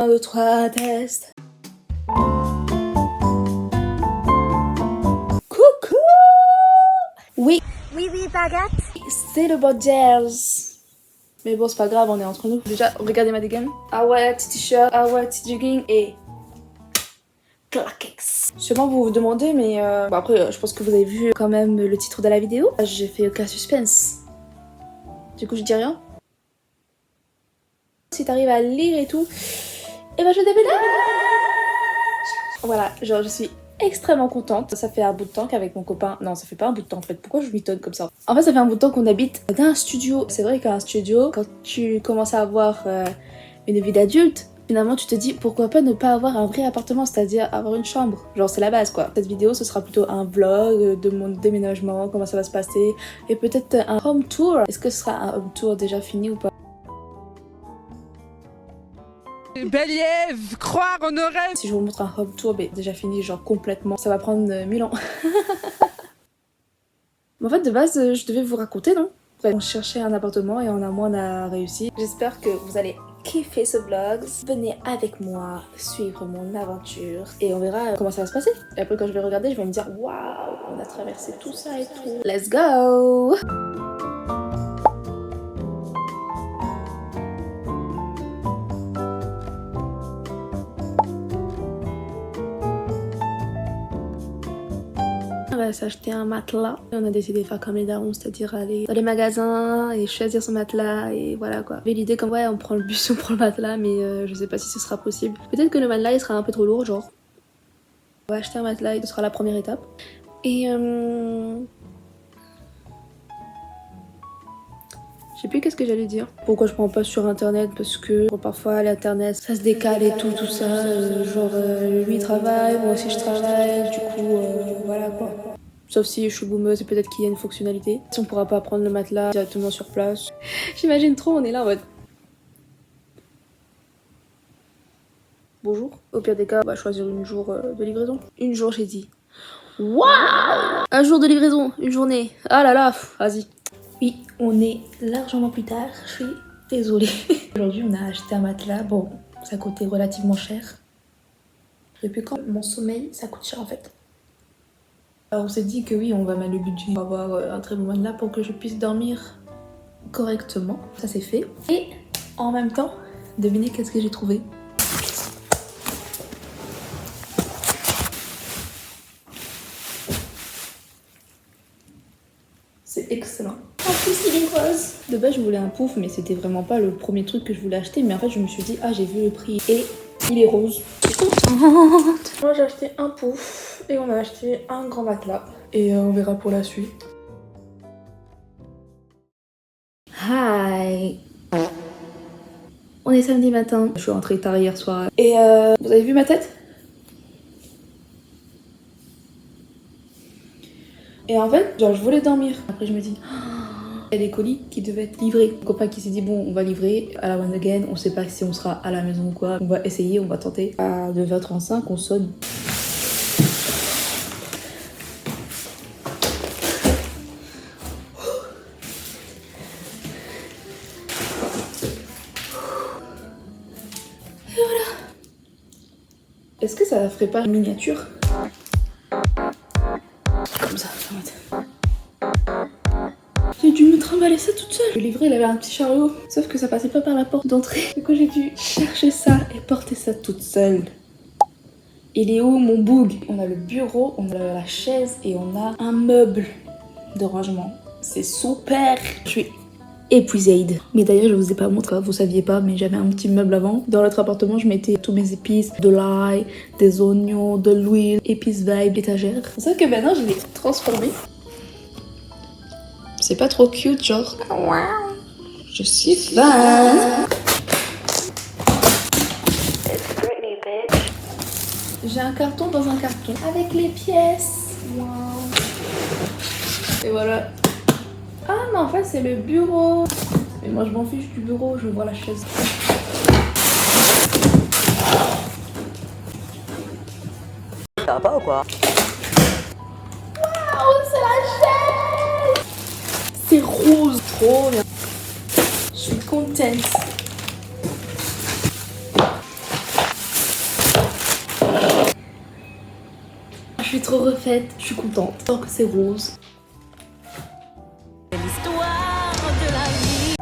1, 2, 3, test. Coucou. Oui. Oui, oui, baguette. C'est le bot jazz. Mais bon, c'est pas grave, on est entre nous. Déjà, regardez ma dégaine. Ah ouais, petit t-shirt, ah ouais, petit jogging et... claquex. Sûrement vous vous demandez, mais bon, après, je pense que vous avez vu quand même le titre de la vidéo. J'ai fait aucun suspense. Du coup, je dis rien. Si t'arrives à lire et tout, et ben je déménage. Voilà, genre je suis extrêmement contente. Ça fait un bout de temps qu'avec mon copain... Non, ça fait pas un bout de temps en fait. Pourquoi je m'étonne comme ça? En fait, ça fait un bout de temps qu'on habite dans un studio. C'est vrai qu'un studio, quand tu commences à avoir une vie d'adulte, finalement tu te dis pourquoi pas ne pas avoir un vrai appartement, c'est-à-dire avoir une chambre. Genre c'est la base quoi. Cette vidéo ce sera plutôt un vlog de mon déménagement, comment ça va se passer, et peut-être un home tour. Est-ce que ce sera un home tour déjà fini ou pas? Bélier, croire en nos rêves. Si je vous montre un home tour mais déjà fini, genre complètement, ça va prendre 1000 ans. Mais en fait de base je devais vous raconter, non? On cherchait un appartement et en un mois on a réussi. J'espère que vous allez kiffer ce vlog. Venez avec moi suivre mon aventure et on verra comment ça va se passer. Et après quand je vais regarder je vais me dire waouh, on a traversé tout ça et tout. Let's go! On va s'acheter un matelas. On a décidé de faire comme les darons, c'est-à-dire aller dans les magasins et choisir son matelas et voilà quoi. J'avais l'idée comme ouais on prend le bus, on prend le matelas, mais je sais pas si ce sera possible. Peut-être que le matelas il sera un peu trop lourd, genre. On va acheter un matelas et ce sera la première étape. Et je sais plus qu'est-ce que j'allais dire. Pourquoi je prends pas sur internet? Parce que parfois l'internet ça se décale et tout ça. Lui il travaille, moi aussi je travaille, du coup voilà quoi. Sauf si je suis boumeuse et peut-être qu'il y a une fonctionnalité. Si on pourra pas prendre le matelas directement sur place. J'imagine trop, on est là en mode... Bonjour. Au pire des cas, on va choisir une jour de livraison. Une jour j'ai dit. Waouh! Un jour de livraison, une journée. Ah là là, vas-y. Oui, on est largement plus tard, je suis désolée. Aujourd'hui on a acheté un matelas, bon, ça coûtait relativement cher. Depuis quand mon sommeil, ça coûte cher en fait. Alors on s'est dit que oui, on va mettre le budget pour avoir un très bon matelas pour que je puisse dormir correctement. Ça c'est fait. Et en même temps, devinez qu'est-ce que j'ai trouvé? C'est excellent. En plus il est rose. De base je voulais un pouf mais c'était vraiment pas le premier truc que je voulais acheter. Mais en fait je me suis dit ah j'ai vu le prix et il est rose. Je suis contente. Moi j'ai acheté un pouf et on a acheté un grand matelas. Et on verra pour la suite. Hi. On est samedi matin. Je suis rentrée tard hier soir. Et vous avez vu ma tête? Et en fait, genre je voulais dormir. Après je me dis, il y a des colis qui devaient être livrés. Mon copain qui s'est dit bon on va livrer à la one again. On sait pas si on sera à la maison ou quoi. On va essayer, on va tenter. À 9h35 on sonne. Est-ce que ça ferait pas une miniature? Comme ça, j'ai dû me trimballer ça toute seule. Le livret, il avait un petit chariot. Sauf que ça passait pas par la porte d'entrée. Du coup, j'ai dû chercher ça et porter ça toute seule. Il est où mon boug? On a le bureau, on a la chaise et on a un meuble de rangement. C'est super. Je suis épuisée. Mais d'ailleurs, je vous ai pas montré, vous saviez pas, mais j'avais un petit meuble avant. Dans l'autre appartement, je mettais tous mes épices, de l'ail, des oignons, de l'huile, épices vibe, étagère. C'est ça que maintenant, je l'ai transformé. C'est pas trop cute, genre. Je suis fan. J'ai un carton dans un carton avec les pièces. Wow. Et voilà. Ah, mais en fait, c'est le bureau. Mais moi, je m'en fiche du bureau, je veux voir la chaise. Ça va pas ou quoi? Waouh, c'est la chaise! C'est rose, trop bien. Je suis contente. suis trop refaite, je suis contente. Tant que c'est rose. L'histoire de la vie.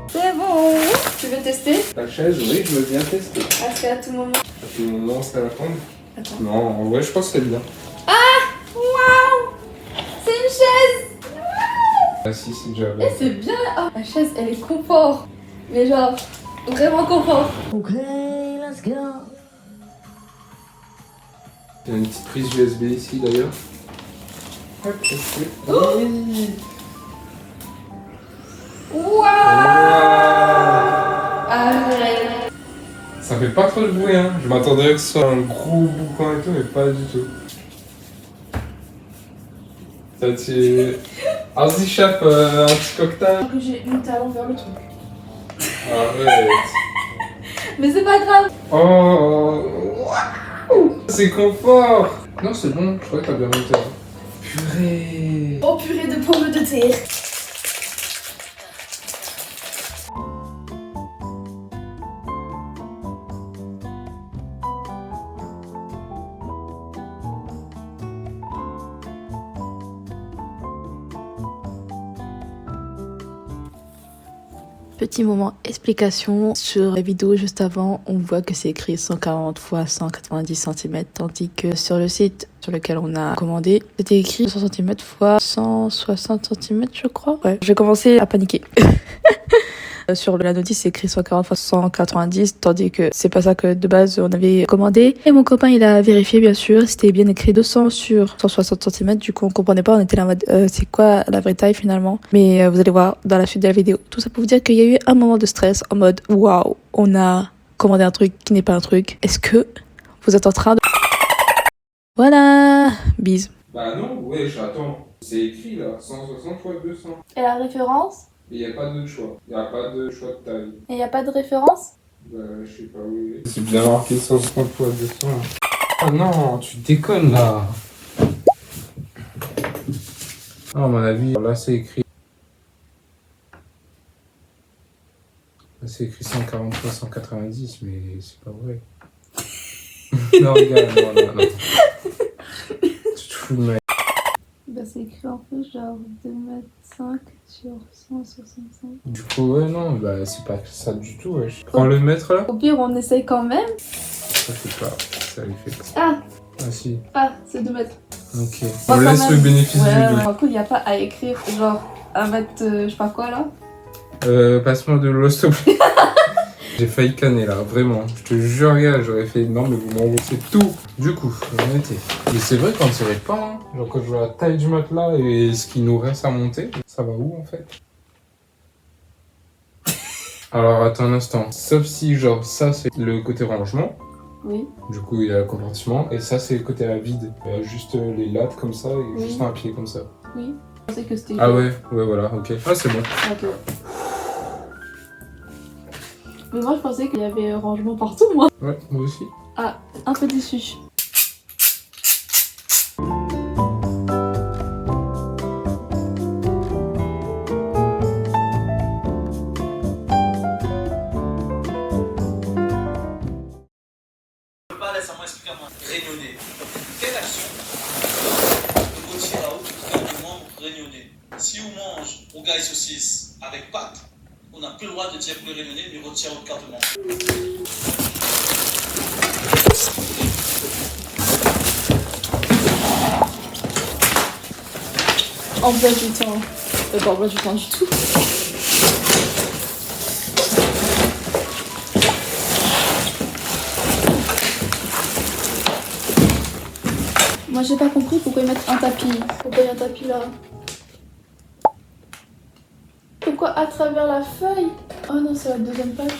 C'est bon. Tu veux tester? La chaise, oui, je veux bien tester. Ah, c'est à tout moment. À tout moment, c'est à la prendre. Attends. Non, en vrai, je pense que c'est bien. Waouh! C'est une chaise! Ah si, c'est déjà Eh, bien. c'est bien! Oh, la chaise, elle est confort. Mais genre, vraiment confort. Okay, let's go. Il y a une petite prise USB ici d'ailleurs. Hop, hop, hop. Oui. Waouh! Arrête! Ça fait pas trop de bruit, hein. Je m'attendais que ce soit un gros boucan et tout, mais pas du tout. Ça tu... Vas-y, chef, un petit cocktail. Que j'ai mon talon vers le truc. Arrête. Mais c'est pas grave. Oh, waouh. C'est confort. Non, c'est bon, je crois que t'as bien monté. Hein. Purée. Oh, purée de pommes de terre. Petit moment explication, sur la vidéo juste avant, on voit que c'est écrit 140 x 190 cm, tandis que sur le site sur lequel on a commandé, c'était écrit 100 cm x 160 cm je crois. Ouais, j'ai commencé à paniquer. Sur la notice, c'est écrit 140 x 190, tandis que c'est pas ça que de base on avait commandé. Et mon copain, il a vérifié, bien sûr, c'était bien écrit 200 sur 160 cm. Du coup, on comprenait pas, on était là en mode, c'est quoi la vraie taille finalement? Mais vous allez voir dans la suite de la vidéo. Tout ça pour vous dire qu'il y a eu un moment de stress en mode, waouh, on a commandé un truc qui n'est pas un truc. Est-ce que vous êtes en train de... Voilà, bise. Bah non, ouais, j'attends. C'est écrit là, 160 x 200. Et la référence? Il n'y a pas de choix. Il n'y a pas de choix de taille. Et y a pas de référence? Bah, je sais pas où il est. C'est bien marqué 160 x 200. Ah non, tu déconnes là. Non, à mon avis, là c'est écrit. Là c'est écrit 140 x 190, mais c'est pas vrai. Non, regarde, non. Tu te fous de ma... Bah, c'est écrit en fait genre 2,5 m sur 165. Du coup, ouais, non, bah c'est pas ça du tout, wesh. Prends le mètre là. Au pire, on essaye quand même. Ça fait pas, ça lui fait pas. Ah, Ah si, c'est 2 mètres. ok. Bon, On quand laisse même. le bénéfice Ouais, du doute. du coup, il n'y a pas à écrire genre 1 mètre, je sais pas quoi là. Passe-moi de l'eau, s'il te plaît. J'ai failli canner là, vraiment. Je te jure, gars, j'aurais fait non, mais vous m'emboursez tout. Du coup, on était. Mais c'est vrai qu'on ne tirait pas, hein. Genre, quand je vois la taille du matelas et ce qu'il nous reste à monter, ça va où en fait? Alors, attends un instant. Sauf si, genre, ça c'est le côté rangement. Oui. Du coup, il y a le compartiment. Et ça, c'est le côté à vide. Il y a juste les lattes comme ça et Oui. juste un pied comme ça. Oui. Je pensais que c'était. Ah ouais, voilà, ok. Ah, c'est bon. Ok. Mais moi, je pensais qu'il y avait rangement partout, moi. Ouais, moi aussi. Ah, un peu déçu. Laisse-moi expliquer à moi. Réunionnais. Quelle action on retire à haut du membre réunionnais? Si on mange au gars saucisse avec pâte, on n'a plus le droit de dire pour les réunionnais, mais retire au carte membre. Emploi du temps. Pas emploi du temps du tout. Moi j'ai pas compris pourquoi ils mettent un tapis. Pourquoi il y a un tapis là? Pourquoi à travers la feuille? Oh non, c'est la deuxième page.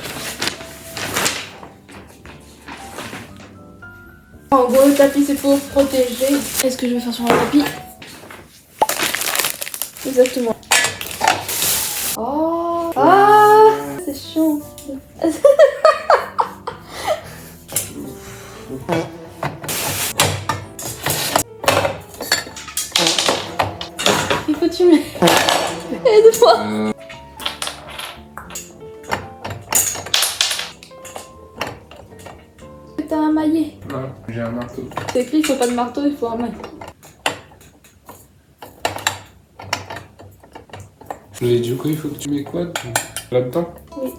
En gros, le tapis c'est pour protéger. Est-ce que je vais faire sur un tapis? Exactement. Oh, ah, c'est chiant. Aide-moi. T'as un maillet. Non, j'ai un marteau. C'est écrit, il faut pas de marteau, il faut un maillet. Et du coup, il faut que tu mets quoi là-dedans? Oui.